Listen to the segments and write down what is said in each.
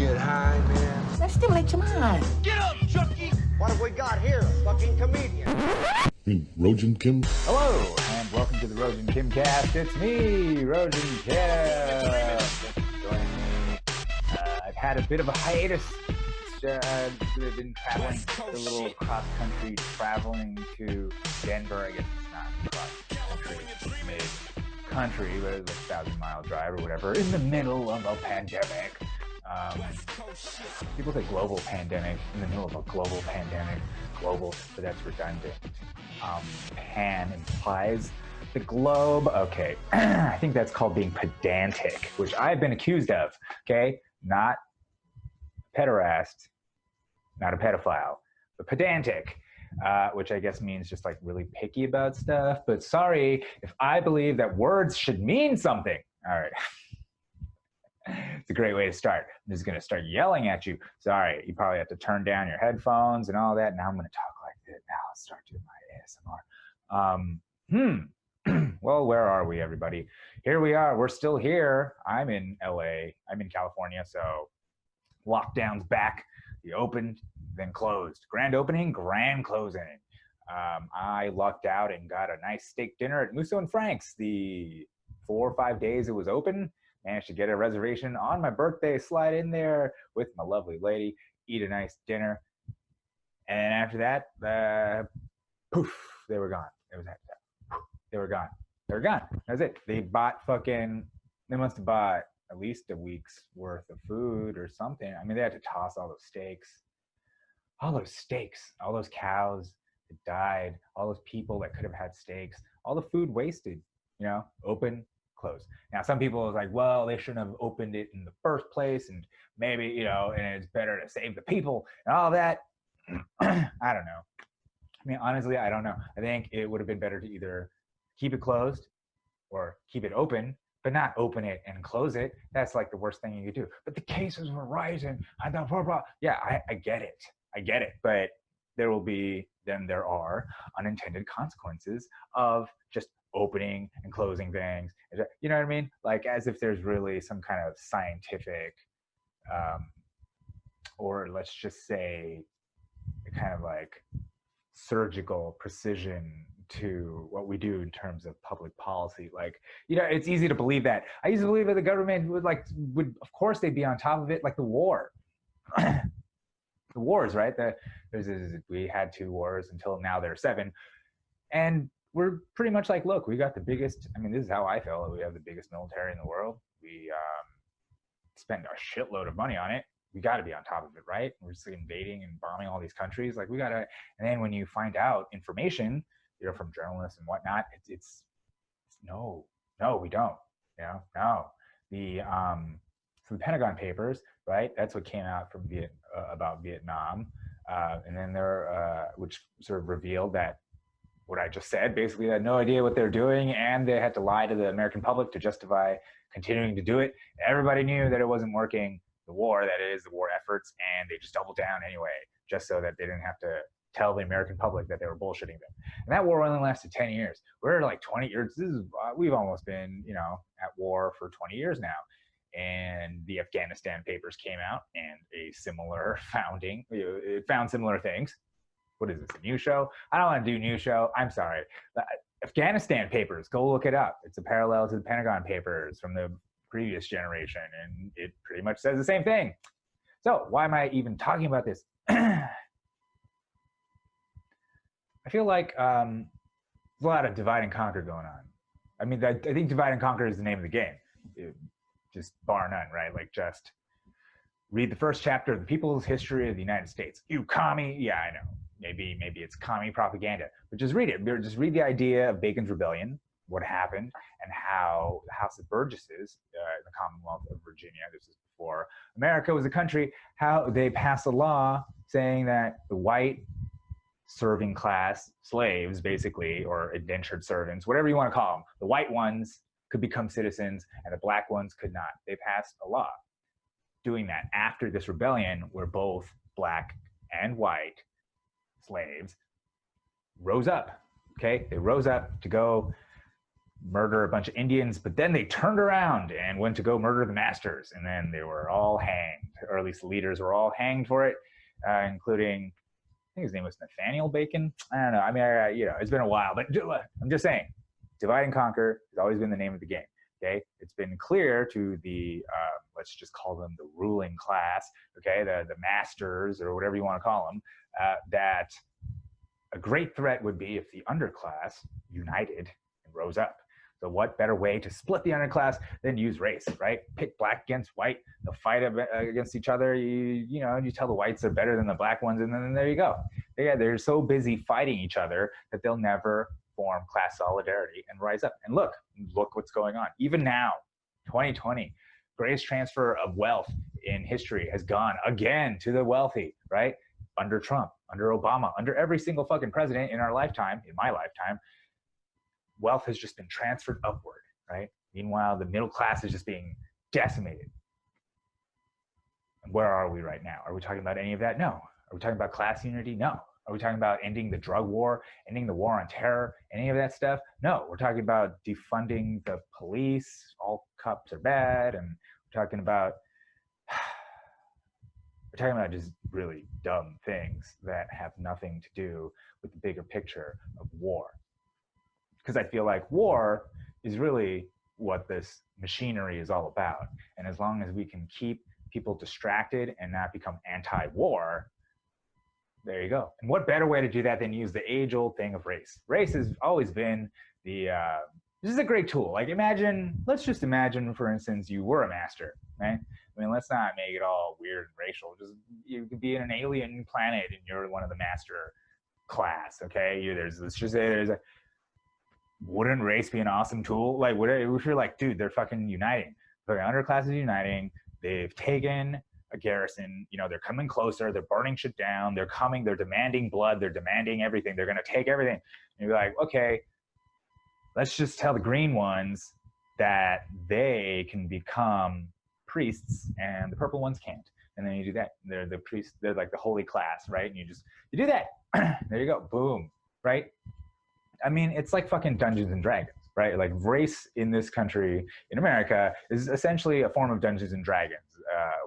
get high, man? That stimulates your mind. Get up, Chucky! What have we got here? A fucking comedian. Rojan Kim. Hello, and welcome to the Rojan Kim cast. It's me, Rojan Kim. Joining me. I've had a bit of a hiatus. I've been traveling, a little cross-country traveling to Denver. I guess it's not cross-country, it's mid-country, but it's like a 1,000-mile drive or whatever, in the middle of a pandemic. People say global pandemic in the middle of a global pandemic. Global, but that's redundant. Pan implies the globe. Okay, I think that's called being pedantic, which I've been accused of. Okay, not pederast, not a pedophile, but pedantic, which I guess means just like really picky about stuff. But sorry, if I believe that words should mean something. All right. It's a great way to start. I'm just going to start yelling at you. Sorry, you probably have to turn down your headphones and all that. Now I'm going to talk like this. Now I'll start doing my ASMR. Well, where are we, everybody? Here we are. We're still here. I'm in LA. I'm in California, so lockdown's back. The opened, then closed. Grand opening, grand closing. I lucked out and got a nice steak dinner at Musso and Frank's the 4 or 5 days it was open. Managed to get a reservation on my birthday, slide in there with my lovely lady, eat a nice dinner. And after that, poof, they were gone. It was after that. They were gone. They were gone. That's it. They must have bought at least a week's worth of food or something. I mean, they had to toss all those steaks, all those cows that died, all those people that could have had steaks, all the food wasted, open, close. Now, some people are like, well, they shouldn't have opened it in the first place, and maybe, and it's better to save the people and all that. I don't know. I mean, honestly, I don't know. I think it would have been better to either keep it closed or keep it open, but not open it and close it. That's like the worst thing you could do. But the cases were rising. Yeah, I get it. I get it. But there are unintended consequences of just opening and closing things. You know what I mean? Like as if there's really some kind of scientific, or let's just say kind of like surgical precision to what we do in terms of public policy. Like, it's easy to believe that. I used to believe that the government would of course they'd be on top of it, like the war. The wars, right? We had 2 wars until now there are 7. And we're pretty much like, look, we got the biggest, this is how I feel, we have the biggest military in the world. We spend a shitload of money on it. We got to be on top of it, right? We're just invading and bombing all these countries. Like we got to, and then when you find out information, from journalists and whatnot, it's no, we don't, no. So the Pentagon Papers, right? That's what came out from about Vietnam. And then which sort of revealed that what I just said, basically they had no idea what they're doing, and they had to lie to the American public to justify continuing to do it. Everybody knew that it wasn't working, the war efforts, and they just doubled down anyway, just so that they didn't have to tell the American public that they were bullshitting them. And that war only lasted 10 years. We're like 20 years. We've almost been, at war for 20 years now. And the Afghanistan Papers came out, and a similar founding, it found similar things. What is this, a new show? I don't want to do new show. I'm sorry. The Afghanistan Papers, go look it up. It's a parallel to the Pentagon Papers from the previous generation, and it pretty much says the same thing. So why am I even talking about this? I feel like there's a lot of divide and conquer going on. I think divide and conquer is the name of the game. Just bar none, right? Like just read the first chapter of the People's History of the United States. You commie? Yeah, I know. Maybe it's commie propaganda, but just read it. Just read the idea of Bacon's Rebellion, what happened, and how the House of Burgesses in the Commonwealth of Virginia, this is before America was a country, how they passed a law saying that the white serving class slaves, basically, or indentured servants, whatever you want to call them, the white ones could become citizens and the black ones could not. They passed a law doing that after this rebellion where both black and white slaves rose up, okay? They rose up to go murder a bunch of Indians, but then they turned around and went to go murder the masters, and then they were all hanged. or at least the leaders were all hanged for it, including, I think his name was Nathaniel Bacon. I don't know. I mean, it's been a while, but I'm just saying, divide and conquer has always been the name of the game. Okay, it's been clear to the let's just call them the ruling class. Okay, the masters or whatever you want to call them, that a great threat would be if the underclass united and rose up. So what better way to split the underclass than use race, right? Pit black against white, they'll fight against each other. You tell the whites they're better than the black ones, and then there you go. They're so busy fighting each other that they'll never form class solidarity and rise up. And look what's going on. Even now, 2020, greatest transfer of wealth in history has gone again to the wealthy, right? Under Trump, under Obama, under every single fucking president in our lifetime, in my lifetime, wealth has just been transferred upward, right? Meanwhile, the middle class is just being decimated. Where are we right now? Are we talking about any of that? No. Are we talking about class unity? No. Are we talking about ending the drug war, ending the war on terror, any of that stuff? No. We're talking about defunding the police, all cops are bad, and we're talking about just really dumb things that have nothing to do with the bigger picture of war. Because I feel like war is really what this machinery is all about. And as long as we can keep people distracted and not become anti-war, there you go. And what better way to do that than use the age-old thing of race? Race has always been this is a great tool. Like let's just imagine, for instance, you were a master, right? I mean, let's not make it all weird and racial. Just, you could be in an alien planet and you're one of the master class, okay? Let's just say wouldn't race be an awesome tool? Like, if you're like, dude, they're fucking uniting. The underclass is uniting. They've taken a garrison. They're coming closer. They're burning shit down. They're coming. They're demanding blood. They're demanding everything. They're going to take everything. And you're like, okay, let's just tell the green ones that they can become priests and the purple ones can't. And then you do that. They're the priests. They're like the holy class, right? And you do that. There you go. Boom. Right? I mean, it's like fucking Dungeons and Dragons, right? Like race in this country, in America, is essentially a form of Dungeons and Dragons,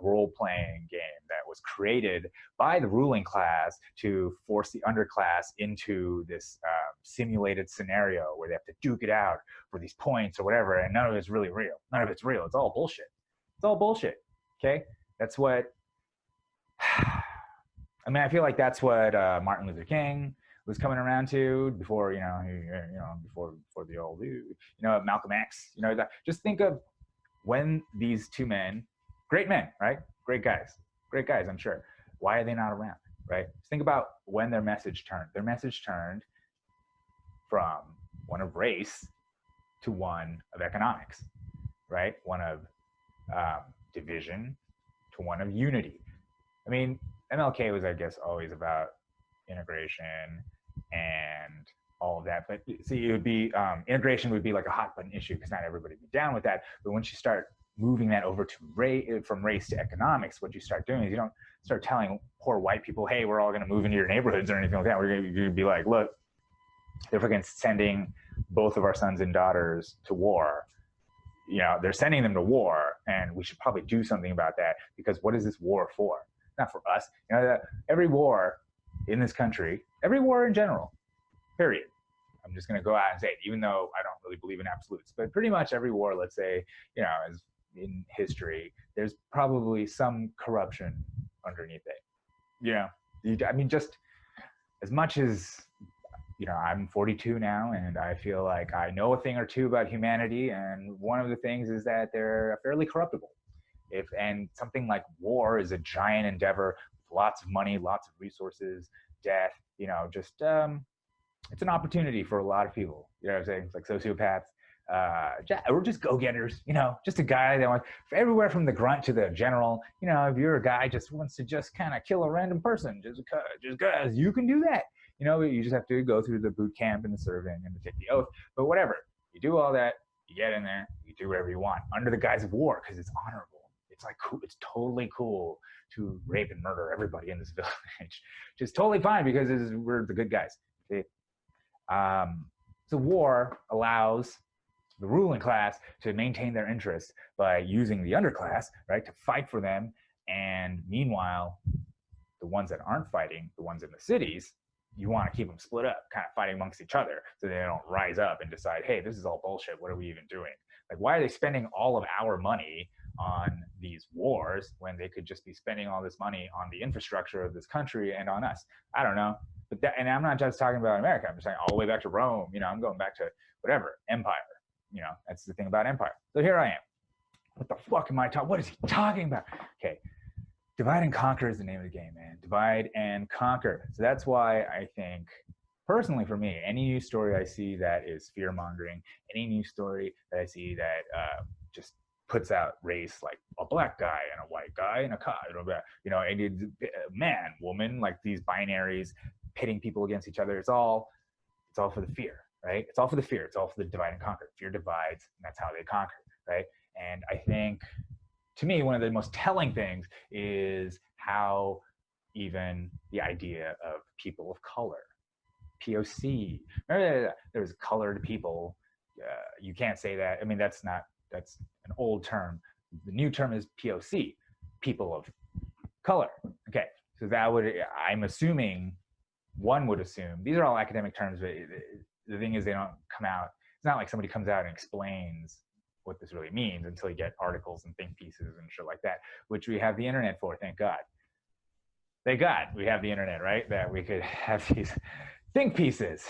role-playing game that was created by the ruling class to force the underclass into this simulated scenario where they have to duke it out for these points or whatever, and none of it's really real. None of it's real. It's all bullshit. It's all bullshit, okay? That's what... I mean, I feel like that's what Martin Luther King was coming around to before, before the old, Malcolm X, just think of when these two men, great men, right? Great guys, I'm sure. Why are they not around, right? Just think about when their message turned. Their message turned from one of race to one of economics, right? One of division to one of unity. I mean, MLK was, I guess, always about integration and all of that, but see, it would be integration would be like a hot button issue because not everybody would be down with that. But once you start moving that over to from race to economics, what you start doing is you don't start telling poor white people, hey, we're all going to move into your neighborhoods or anything like that. You're going to be like, look, they're freaking sending both of our sons and daughters to war. They're sending them to war, and we should probably do something about that, because what is this war for? Not for us. Every war in this country, every war in general, period. I'm just going to go out and say it, even though I don't really believe in absolutes, but pretty much every war, let's say, as in history, there's probably some corruption underneath it. I mean, just as much as, I'm 42 now, and I feel like I know a thing or two about humanity, and one of the things is that they're fairly corruptible. And something like war is a giant endeavor with lots of money, lots of resources, death, it's an opportunity for a lot of people. You know what I'm saying? It's like sociopaths, or just go-getters, just a guy that wants, everywhere from the grunt to the general. If you're a guy just wants to just kind of kill a random person just because you can do that. You just have to go through the boot camp and the serving and to take the oath. But whatever, you do all that, you get in there, you do whatever you want under the guise of war, because it's honorable. It's like cool. It's totally cool to rape and murder everybody in this village. Just totally fine, because we're the good guys. See? So war allows the ruling class to maintain their interests by using the underclass, right, to fight for them And meanwhile, the ones that aren't fighting, the ones in the cities, you want to keep them split up, kind of fighting amongst each other so they don't rise up and decide, hey, this is all bullshit. What are we even doing? Like, why are they spending all of our money on these wars when they could just be spending all this money on the infrastructure of this country and on us? I don't know. But that, and I'm not just talking about America. I'm just saying all the way back to Rome. You know, I'm going back to whatever, empire. You know, that's the thing about empire. So here I am. What the fuck am I talking? What is he talking about? Okay. Divide and conquer is the name of the game, man. Divide and conquer. So that's why I think, personally for me, any news story I see that is fear-mongering, any news story that I see that just puts out race, like a black guy and a white guy and a car, you know, man, woman, like these binaries pitting people against each other. It's all for the fear, right? It's all for the fear. It's all for the divide and conquer. Fear divides, and that's how they conquer, right? And I think, to me, one of the most telling things is how even the idea of people of color, POC, there's colored people. You can't say that. I mean, that's an old term. The new term is POC, people of color. Okay, so that would, I'm assuming, one would assume, these are all academic terms, but the thing is they don't come out. It's not like somebody comes out and explains what this really means until you get articles and think pieces and shit like that, which we have the internet for, thank God. Thank God we have the internet, right? That we could have these think pieces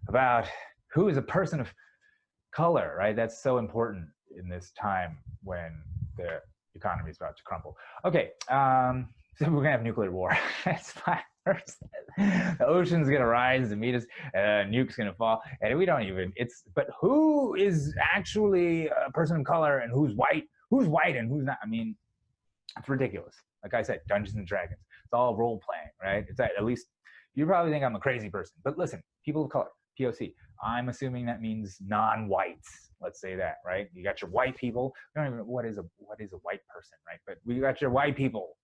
about who is a person of color, right? That's so important in this time when the economy is about to crumble. Okay, so we're gonna have nuclear war. That's fine. The ocean's gonna rise and meet us, nuke's gonna fall, and we don't even, but who is actually a person of color and who's white and who's not? I mean, it's ridiculous. Like I said, Dungeons and Dragons, it's all role playing, right? It's at least, you probably think I'm a crazy person, but listen, people of color, POC, I'm assuming that means non-whites. Let's say that, right? You got your white people. I don't even know what is a white person, right? But we got your white people,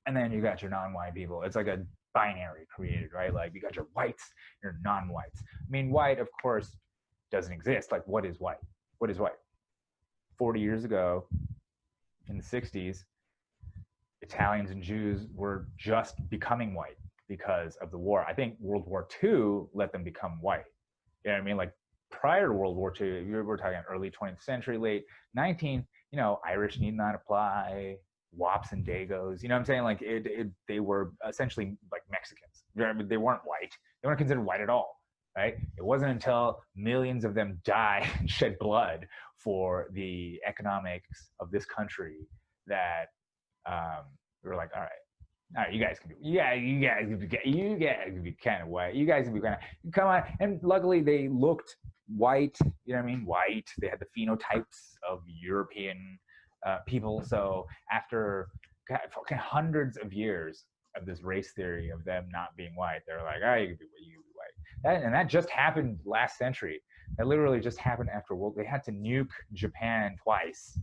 and then you got your non-white people. It's like a binary created, right? Like you got your whites, your non-whites. I mean, white, of course, doesn't exist. Like, what is white? What is white? 40 years ago, in the 60s, Italians and Jews were just becoming white because of the war. I think World War II let them become white. You know what I mean? Like prior to World War II, we're talking early 20th century, late 19th, you know, Irish need not apply, Wops and Dagos, you know what I'm saying? Like they were essentially like Mexicans. They weren't white. They weren't considered white at all, right? It wasn't until millions of them died and shed blood for the economics of this country that we were like, all right, you guys can be, you guys can be kind of white. You guys can be kind of, come on. And luckily they looked white, you know what I mean? White. They had the phenotypes of European people. So after hundreds of years of this race theory of them not being white, they're like, all right, you can be white. And that just happened last century. That literally just happened after World. They had to nuke Japan twice,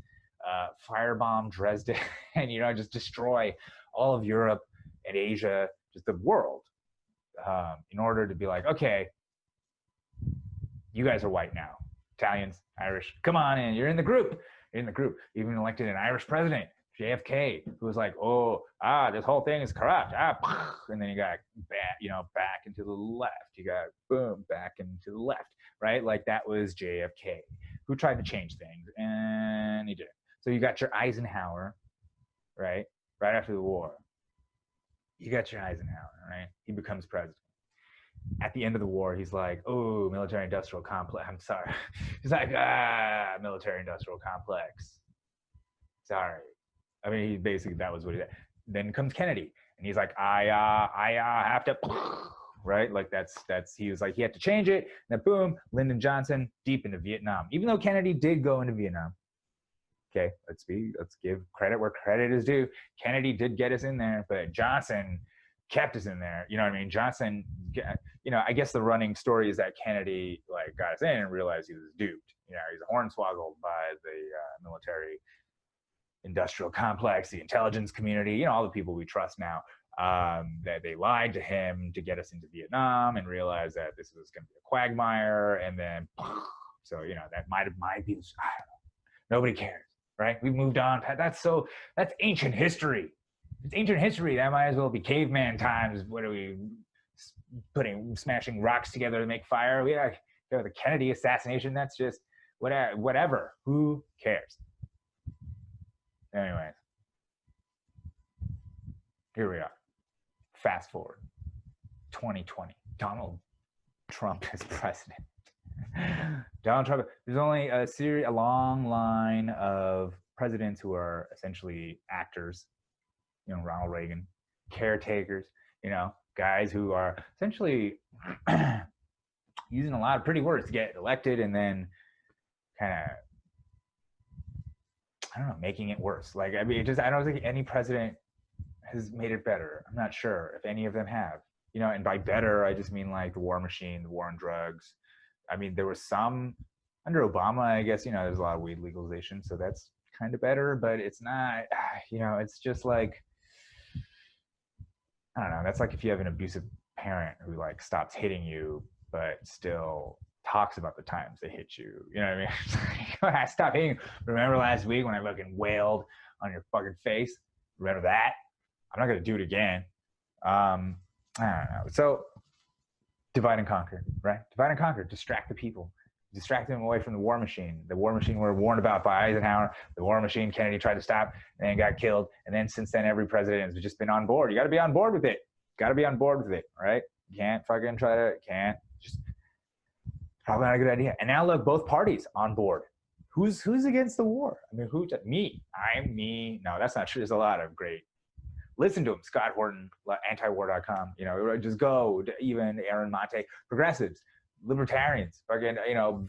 firebomb Dresden, and just destroy all of Europe and Asia, just the world, in order to be like, okay, you guys are white now, Italians, Irish, come on in, you're in the group. Even elected an Irish president, JFK, who was like, this whole thing is corrupt, and then you got back into the left, you got boom, back into the left, right? Like that was JFK, who tried to change things, and he did. So you got your Eisenhower, right after the war. You got your Eisenhower, right? He becomes president. At the end of the war, he's like, oh, military-industrial complex. I'm sorry. He's like, military-industrial complex. Sorry. I mean, that was what he said. Then comes Kennedy, and he's like, I have to, right? Like he was like, he had to change it. And then boom, Lyndon Johnson, deep into Vietnam. Even though Kennedy did go into Vietnam. Okay, let's give credit where credit is due. Kennedy did get us in there, but Johnson kept us in there. You know what I mean? Johnson, I guess the running story is that Kennedy got us in and realized he was duped. He's hornswoggled by the military industrial complex, the intelligence community, all the people we trust now, that they lied to him to get us into Vietnam and realized that this was going to be a quagmire. And then, so, that might be, I don't know. Nobody cares, right? We've moved on. That's ancient history. It's ancient history. That might as well be caveman times. What are we smashing rocks together to make fire? The Kennedy assassination. That's just whatever. Who cares? Anyways, here we are. Fast forward, 2020. Donald Trump is president. Donald Trump. There's only a long line of presidents who are essentially actors. Ronald Reagan, caretakers. Guys who are essentially using a lot of pretty words to get elected, and then kind of, I don't know, making it worse. I don't think any president has made it better. I'm not sure if any of them have. And by better, I just mean like the war machine, the war on drugs. I mean, there was some under Obama, I guess, there's a lot of weed legalization, so that's kind of better, but it's not, it's just like, I don't know, that's like if you have an abusive parent who stops hitting you, but still talks about the times they hit you. You know what I mean? I stopped hitting you. Remember last week when I fucking wailed on your fucking face? Remember that? I'm not going to do it again. I don't know. So divide and conquer, right? Divide and conquer. Distract the people. Distract them away from the war machine. The war machine we were warned about by Eisenhower. The war machine Kennedy tried to stop and then got killed. And then since then, every president has just been on board. You got to be on board with it. Got to be on board with it, right? You can't fucking just probably not a good idea. And now look, both parties on board. Who's against the war? I mean, me? I'm me. No, that's not true. There's a lot of great. Listen to him, Scott Horton, antiwar.com. Just go. Even Aaron Mate, progressives, libertarians, fucking.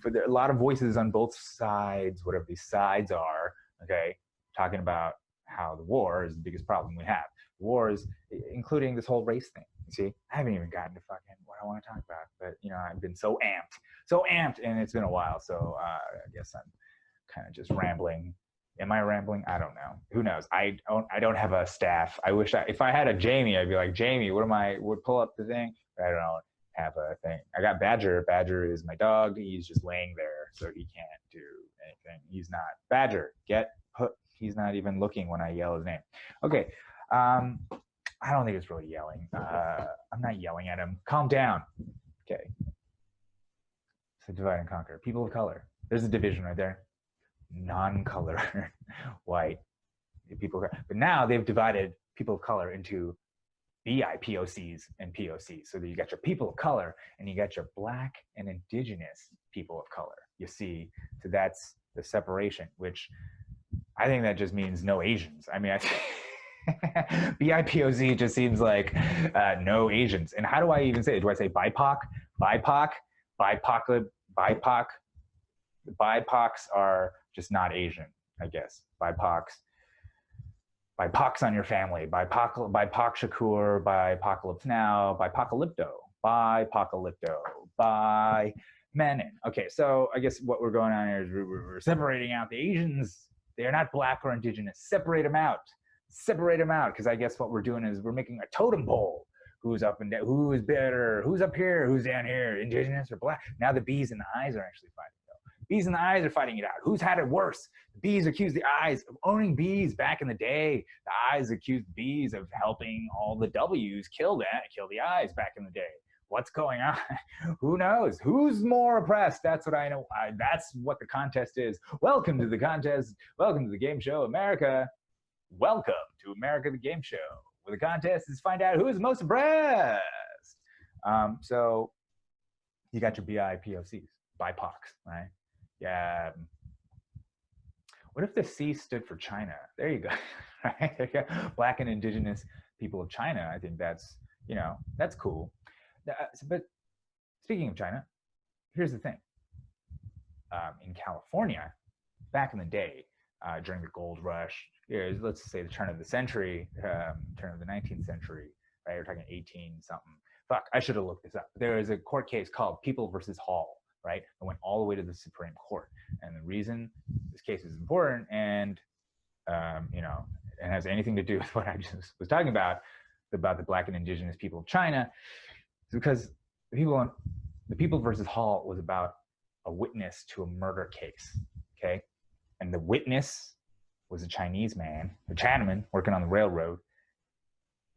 But there are a lot of voices on both sides, whatever these sides are. Okay, talking about how the war is the biggest problem we have. Wars, including this whole race thing. You see, I haven't even gotten to fucking what I want to talk about, but I've been so amped, and it's been a while. So I guess I'm kind of just rambling. Am I rambling? I don't know. Who knows? I don't have a staff. I wish if I had a Jamie, I'd be like, Jamie, would pull up the thing. But I don't have a thing. I got Badger. Badger is my dog. He's just laying there, so he can't do anything. He's not Badger. He's not even looking when I yell his name. Okay. I don't think it's really yelling. I'm not yelling at him. Calm down. Okay. So divide and conquer. People of color. There's a division right there. Non-color, white people. But now they've divided people of color into BIPOCs and POCs. So that you got your people of color and you got your Black and Indigenous people of color. You see, so that's the separation, which I think that just means no Asians. I mean, BIPOC just seems like no Asians. And how do I even say it? Do I say BIPOC? BIPOC? BIPOCs are just not Asian, I guess. BIPOCs on your family. BIPOC Shakur, BIPOCalypse now, BIPOCalypto, by Menon. Okay, so I guess what we're going on here is we're separating out the Asians. They're not Black or Indigenous. Separate them out, because I guess what we're doing is we're making a totem pole. Who's up and down? Who is better? Who's up here? Who's down here? Indigenous or Black? Now the B's and the I's are actually fighting. Bees and the I's are fighting it out. Who's had it worse? The bees accuse the I's of owning bees back in the day. The I's accused the bees of helping all the W's kill the I's back in the day. What's going on? Who knows? Who's more oppressed? That's what I know. That's what the contest is. Welcome to the contest. Welcome to the game show, America. Welcome to America, the game show, where the contest is find out who is most oppressed. So you got your BIPOCs, BIPOCs, right? Yeah. What if the C stood for China? There you go. Right? Black and Indigenous people of China. I think that's, that's cool. But speaking of China, here's the thing. In California, back in the day, during the gold rush, let's say the turn of the century, turn of the 19th century, right? We're talking 18 something. Fuck, I should have looked this up. There is a court case called People versus Hall, right? It went all the way to the Supreme Court. And the reason this case is important and, it has anything to do with what I just was talking about the Black and Indigenous people of China, is because the People versus Hall was about a witness to a murder case, okay? And the witness was a Chinese man, a Chinaman working on the railroad.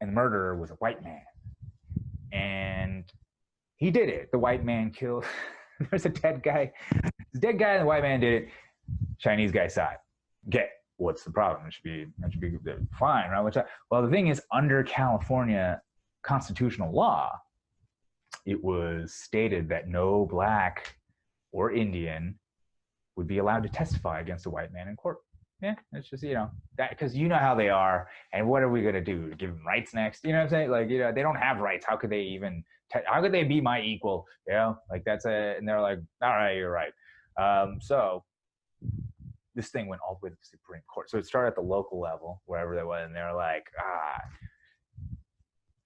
and the murderer was a white man. And he did it. The white man killed. There's a dead guy. The dead guy and the white man did it. Chinese guy saw it. Okay, what's the problem? It should be fine, right? Well, the thing is, under California constitutional law, it was stated that no black or Indian would be allowed to testify against a white man in court. Yeah, it's just, that, because you know how they are, and what are we gonna do? Give them rights next? You know what I'm saying? Like, they don't have rights. How could they even? How could they be my equal? Like and they're like, all right, you're right. So this thing went all the way to the Supreme Court. So it started at the local level, wherever they were, and they're like,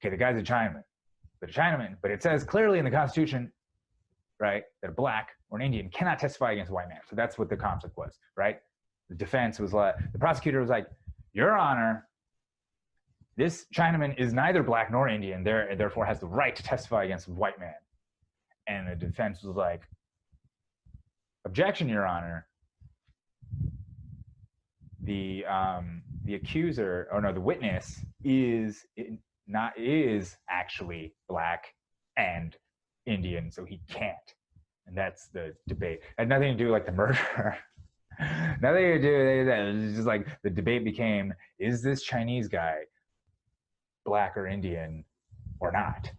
okay, the guy's a Chinaman, but it says clearly in the Constitution, right, that a black or an Indian cannot testify against a white man. So that's what the conflict was, right? The defense was like, the prosecutor was like, Your Honor, this Chinaman is neither black nor Indian, therefore has the right to testify against a white man. And the defense was like, objection, Your Honor. The accuser, the witness is actually black and Indian, so he can't. And that's the debate. It had nothing to do like the murder. Nothing to do with that. It was just like the debate became: is this Chinese guy black or Indian or not?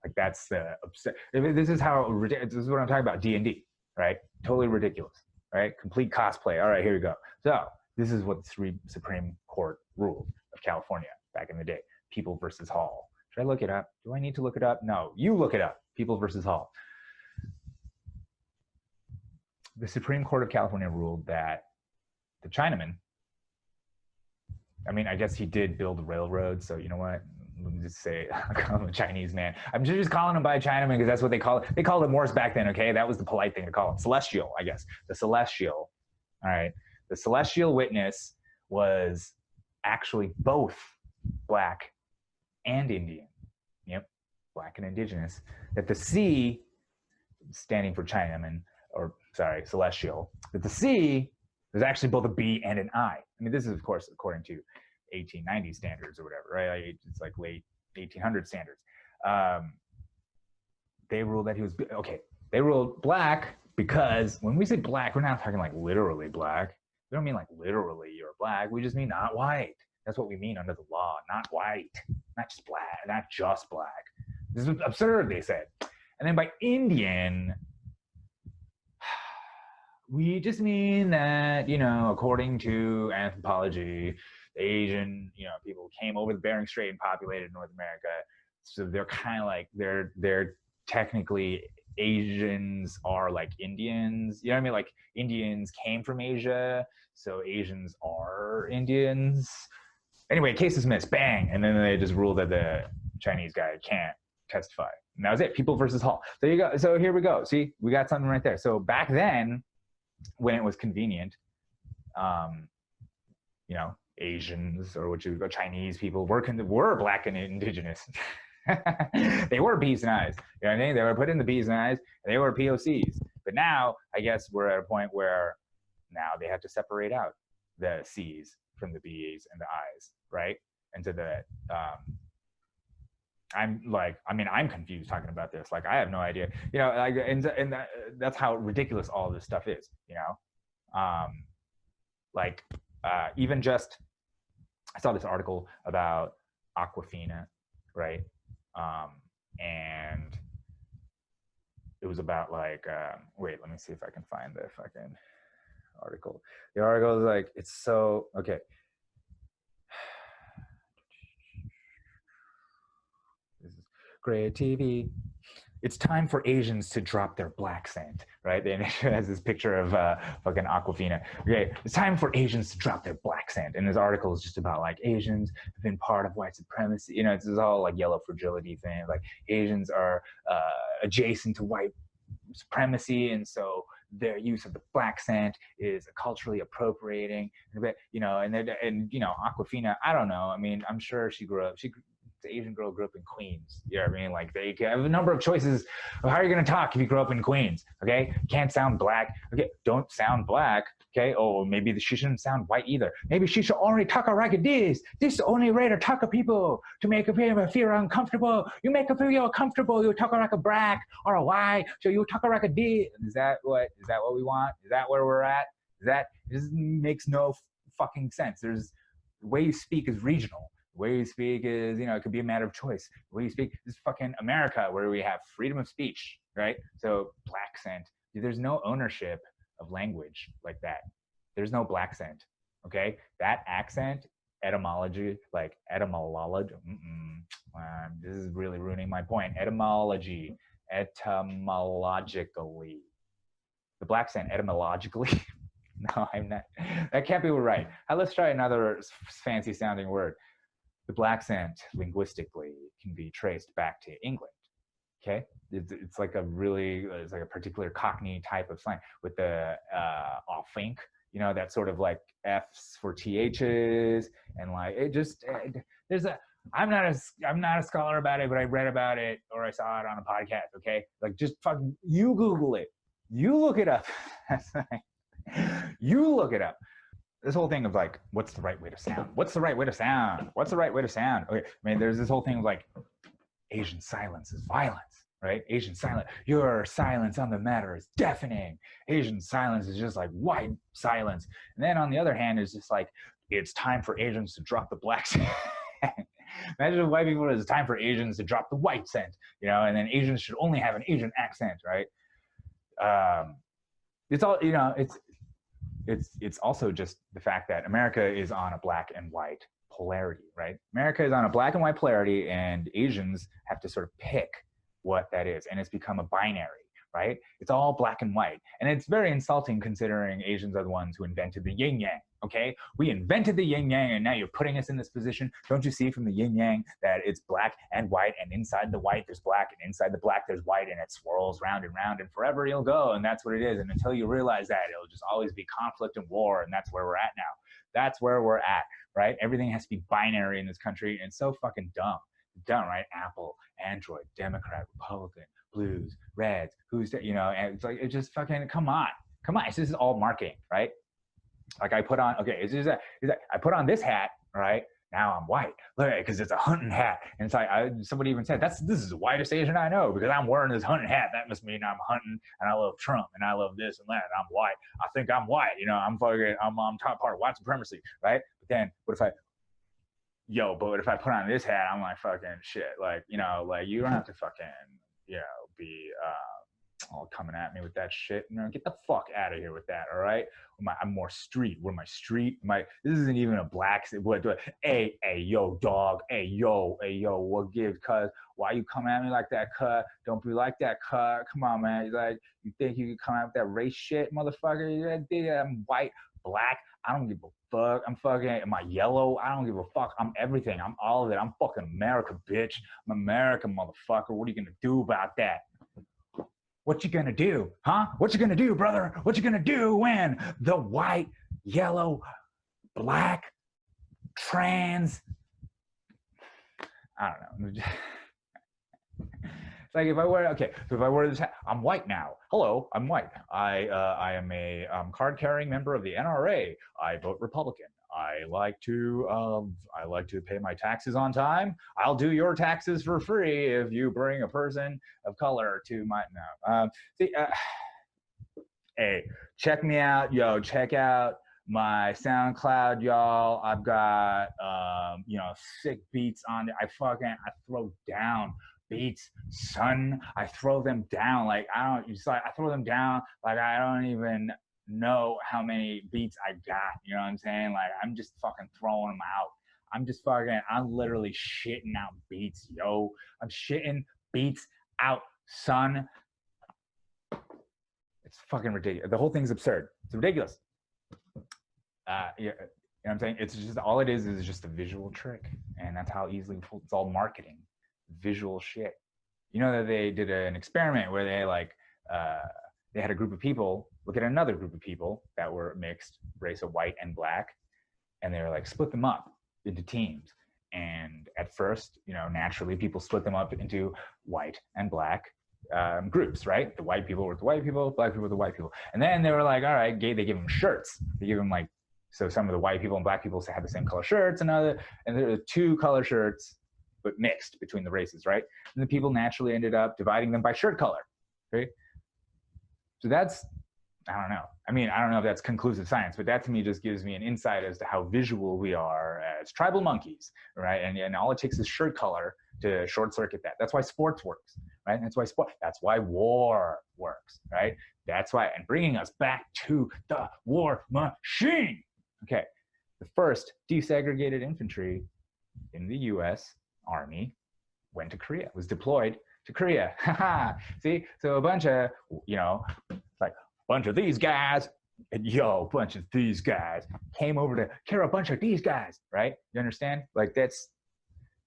Like that's the upset. This is what I'm talking about. D&D, right? Totally ridiculous, right? Complete cosplay. All right, here we go. So this is what the Supreme Court ruled of California back in the day. People versus Hall. Should I look it up? Do I need to look it up? No, you look it up. People versus Hall. The Supreme Court of California ruled that the Chinaman, I guess he did build the railroad, so you know what? Let me just say, I call him a Chinese man. I'm just calling him by Chinaman because that's what they call it. They called it Morse back then, okay? That was the polite thing to call him. Celestial, I guess. The Celestial, all right? The Celestial witness was actually both black and Indian. Yep, black and indigenous. That the C, standing for Chinaman, Celestial, that the C was actually both a B and an I. This is, of course, according to 1890 standards or whatever, right? It's like late 1800 standards. They ruled that he was, they ruled black because when we say black, we're not talking like literally black. We don't mean like literally you're black. We just mean not white. That's what we mean under the law, not white, not just black. This is absurd, they said. And then by Indian, we just mean that, according to anthropology, the Asian, people came over the Bering Strait and populated North America. So they're kind of like, they're technically Asians are like Indians. You know what I mean? Like Indians came from Asia, so Asians are Indians. Anyway, case dismissed, bang. And then they just ruled that the Chinese guy can't testify. And that was it, People versus Hall. There you go. So here we go. See, we got something right there. So back then, when it was convenient, Asians or what you go Chinese people were black and indigenous. They were B's and I's. You know what I mean? They were put in the B's and I's. And they were POCs. But now, I guess we're at a point where now they have to separate out the C's from the B's and the I's, right? And to the I'm confused talking about this. Like, I have no idea. That's how ridiculous all of this stuff is. Even just, I saw this article about Aquafina, right? And it was about wait, let me see if I can find the fucking article. The article is like, it's so, okay. This is great TV. It's time for Asians to drop their black scent, right? It has this picture of fucking Aquafina. Okay, it's time for Asians to drop their black scent. And this article is just about like Asians have been part of white supremacy. It's this all like yellow fragility thing. Like Asians are adjacent to white supremacy, and so their use of the black scent is culturally appropriating. And Aquafina, I don't know. I'm sure she grew up. Asian girl grew up in Queens. You know what I mean? Like they have a number of choices of how you're going to talk if you grew up in Queens. Okay, can't sound black. Okay, don't sound black. Okay, oh, maybe she shouldn't sound white either. Maybe she should only talk like this. This only way to talk to people to make them feel uncomfortable. You make them feel uncomfortable. You talk like a black or a white. So you talk like a D. Is that what we want? Is that where we're at? This makes no fucking sense. The way you speak is regional. The way you speak is, it could be a matter of choice. The way you speak is fucking America, where we have freedom of speech, right? So black scent, there's no ownership of language like that. There's no black scent, okay? That accent, etymology, this is really ruining my point. Etymologically. The black scent, etymologically. No, I'm not. That can't be right. Let's try another fancy sounding word. The black scent linguistically can be traced back to England. Okay, it's like a particular Cockney type of slang with the I think, that sort of like F's for THs, and like it just I'm not a scholar about it, but I read about it or I saw it on a podcast. Okay, like just fucking you Google it, you look it up. You look it up. This whole thing of like, what's the right way to sound? What's the right way to sound? What's the right way to sound? Okay, I mean, there's this whole thing of like, Asian silence is violence, right? Asian silence, your silence on the matter is deafening. Asian silence is just like white silence. And then on the other hand, it's just like, it's time for Asians to drop the black scent. Imagine if white people, it's time for Asians to drop the white scent, and then Asians should only have an Asian accent, right? It's all, it's also just the fact that America is on a black and white polarity, right? America is on a black and white polarity, and Asians have to sort of pick what that is. And it's become a binary, right? It's all black and white. And it's very insulting considering Asians are the ones who invented the yin yang, okay? We invented the yin yang, and now you're putting us in this position. Don't you see from the yin yang that it's black and white, and inside the white there's black, and inside the black there's white, and it swirls round and round, and forever you'll go, and that's what it is. And until you realize that, it'll just always be conflict and war, and that's where we're at now. That's where we're at, right? Everything has to be binary in this country, and it's so fucking dumb. Dumb, right? Apple, Android, Democrat, Republican, blues, reds, and it's like, it just fucking, come on. This is all marketing, right? Like I put on, I put on this hat, right? Now I'm white, because it's a hunting hat. And it's like, somebody even said, this is the whitest Asian I know, because I'm wearing this hunting hat. That must mean I'm hunting, and I love Trump, and I love this and that, and I'm white. I think I'm white, I'm top part of white supremacy, right? But then, but if I put on this hat, I'm like, fucking shit. Like, you don't have to fucking, be all coming at me with that shit. Get the fuck out of here with that, all right? I'm more street. What am I, street? This isn't even a black, hey, yo, dog. Hey, yo, what gives, cuz? Why you coming at me like that, cuz? Don't be like that, cuz. Come on, man. Like, you think you can come out with that race shit, motherfucker? I'm white, black. I don't give a fuck. I'm fucking, am I yellow? I don't give a fuck. I'm everything. I'm all of it. I'm fucking America, bitch. I'm America, motherfucker. What are you gonna do about that? What you gonna do, huh? What you gonna do, brother? What you gonna do when the white, yellow, black, trans, I don't know. It's like if I wear this hat, I'm white now. Hello, I'm white. I am a card-carrying member of the NRA. I vote Republican. I like to pay my taxes on time. I'll do your taxes for free if you bring a person of color to my hey, check me out, yo. Check out my SoundCloud, y'all. I've got sick beats on it. I throw down beats, son. I throw them down like I throw them down like I don't even know how many beats I got. You know what I'm saying? Like I'm just fucking throwing them out. I'm literally shitting out beats, yo. I'm shitting beats out, son. It's fucking ridiculous. The whole thing's absurd. It's ridiculous. You know what I'm saying? It's just, all it is just a visual trick. And that's how easily it's all marketing. Visual shit. You know that they did an experiment where they had a group of people look at another group of people that were mixed race of white and black, and they were like, split them up into teams. And at first, naturally people split them up into white and black groups, right? The white people were the white people, black people were the white people. And then they were like, all right, they give them shirts. They give them so some of the white people and black people had the same color shirts, and there were 2 color shirts, but mixed between the races, right? And the people naturally ended up dividing them by shirt color, right? So that's, I don't know. I mean, I don't know if that's conclusive science, but that to me just gives me an insight as to how visual we are as tribal monkeys, right? And all it takes is shirt color to short circuit that. That's why sports works, right? That's why war works, right? That's why, and bringing us back to the war machine. Okay, the first desegregated infantry in the U.S. Army went to Korea, was deployed to Korea. See, so a bunch of, like a bunch of these guys, and a bunch of these guys came over to kill a bunch of these guys, right? You understand? Like that's,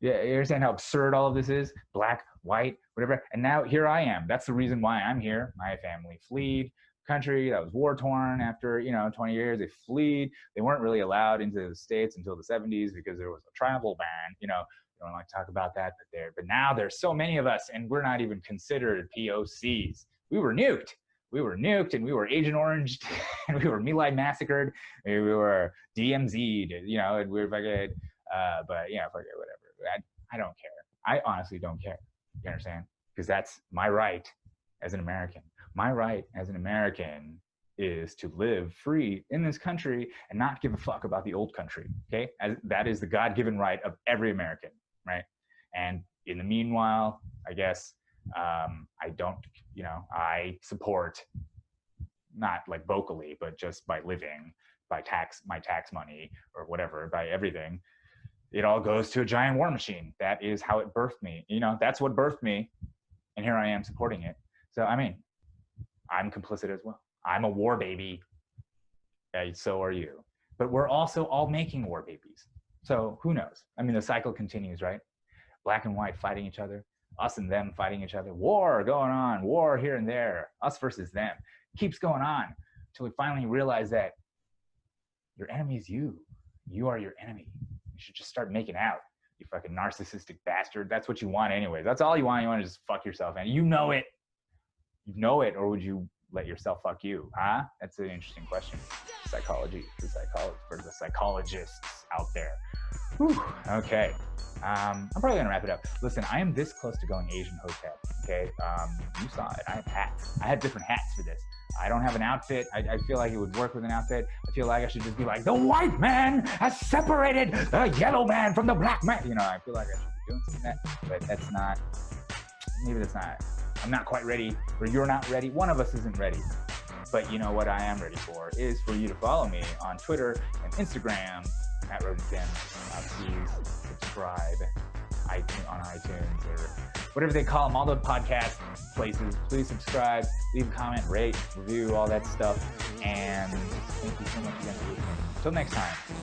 yeah, you understand how absurd all of this is? Black, white, whatever. And now here I am. That's the reason why I'm here. My family fled country that was war torn after 20 years. They fled. They weren't really allowed into the States until the 70s because there was a tribal ban. You don't like to talk about that, but now there's so many of us, and we're not even considered POCs. We were nuked, and we were Agent Oranged, and we were My Lai massacred, we were DMZ'd, and we were fucking, but fuck it, whatever. I don't care. I honestly don't care. You understand? Because that's my right as an American. My right as an American is to live free in this country and not give a fuck about the old country, okay? That is the God-given right of every American, right? And in the meanwhile, I guess, I don't, I support, not like vocally, but just by living, by my tax money or whatever, by everything, it all goes to a giant war machine. That is how it birthed me. That's what birthed me, and here I am supporting it. So, I mean, I'm complicit as well. I'm a war baby. So are you. But we're also all making war babies. So who knows? I mean, the cycle continues, right? Black and white fighting each other, us and them fighting each other, war going on, war here and there, us versus them. Keeps going on until we finally realize that your enemy is you. You are your enemy. You should just start making out, you fucking narcissistic bastard. That's what you want anyway. That's all you want. You want to just fuck yourself, and you know it. You know it, or would you let yourself fuck you? Huh? That's an interesting question. Psychology, for the psychologists out there. Whew, okay. I'm probably gonna wrap it up. Listen, I am this close to going Asian Hotep. Okay. You saw it. I have hats. I have different hats for this. I don't have an outfit. I feel like it would work with an outfit. I feel like I should just be like, the white man has separated the yellow man from the black man. I feel like I should be doing something like that, but that's not, maybe that's not, I'm not quite ready, or you're not ready. One of us isn't ready. But you know what I am ready for is for you to follow me on Twitter and Instagram at RodenKim. Please subscribe on iTunes or whatever they call them, all the podcast places. Please subscribe, leave a comment, rate, review, all that stuff. And thank you so much again for listening. Until next time.